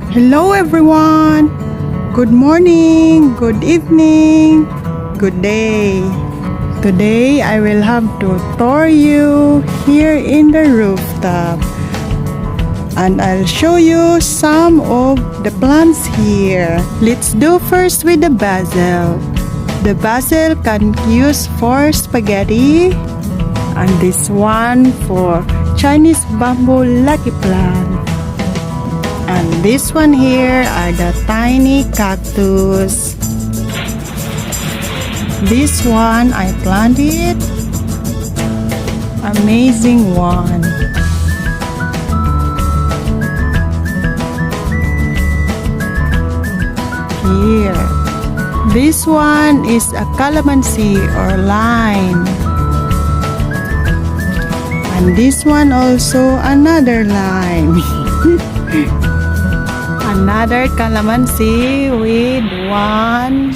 Hello everyone! Good morning, good evening, good day. Today I will have to tour you here in the rooftop. And I'll show you some of the plants here. Let's do first with the basil. The basil can use for spaghetti. And this one for Chinese bamboo lucky plant. And this one here are the tiny cactus. This one I planted. Amazing one. Here. This one is a calamansi or lime. And this one also another lime. Another calamansi with one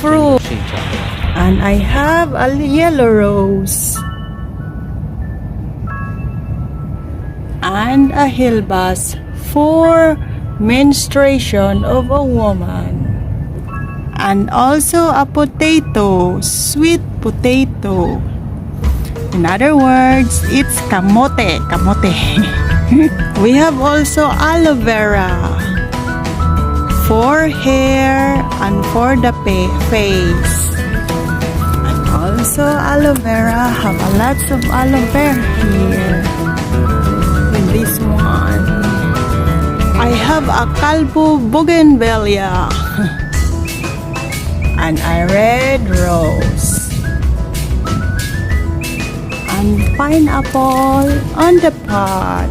fruit. And I have a yellow rose. And a hilbas for menstruation of a woman. And also a potato, sweet potato. In other words, it's kamote. We have also aloe vera for hair and for the face. And also aloe vera, have a lots of aloe vera here. In this one, I have a calvo bougainvillea and a red rose. And pineapple on the pot.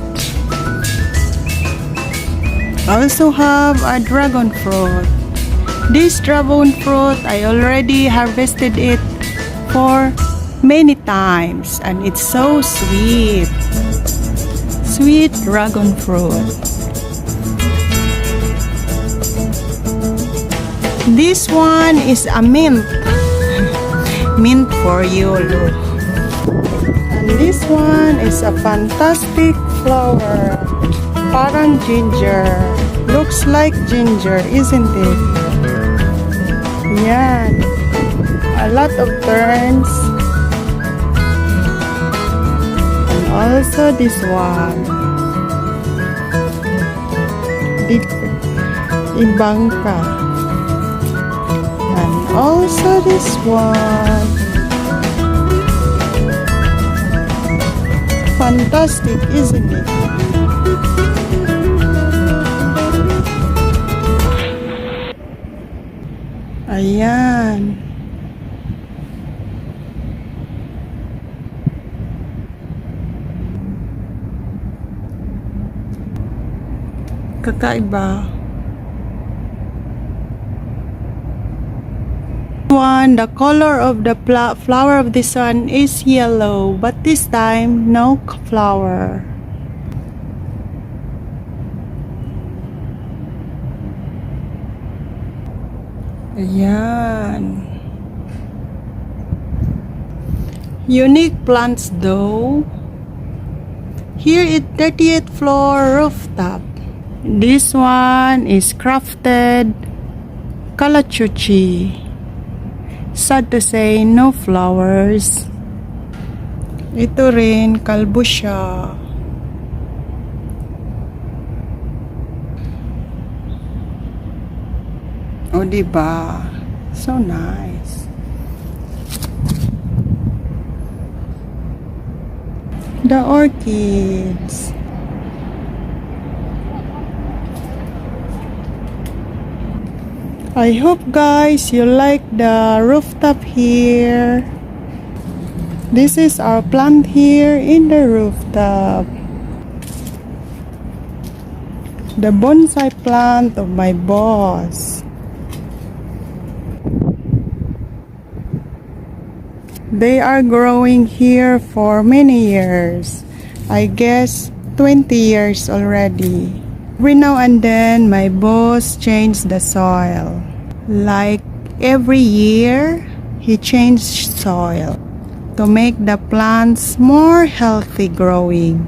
Also have a dragon fruit. This dragon fruit I already harvested it for many times and it's so sweet. Sweet dragon fruit. This one is a mint. Mint for you, look. And this one is a fantastic flower. Parang ginger. Looks like ginger, isn't it? Yan. A lot of turns. And also this one. Ibangka. And also this one. Fantastic, isn't it? Ayan. Kakaiba. One, the color of the flower of this one is yellow, but this time no flower. Ayan. Unique plants though. Here is 30th floor rooftop. This one is crafted calachuchi. Sad to say, no flowers. Ito rin, kalbo siya. O, diba? So nice. The orchids. I hope guys you like the rooftop here. This is our plant here in the rooftop. The bonsai plant of my boss. They are growing here for many years. I guess 20 years already. Every now and then, my boss changed the soil. Like every year, he changed soil to make the plants more healthy growing.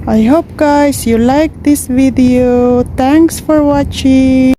I hope guys you like this video. Thanks for watching.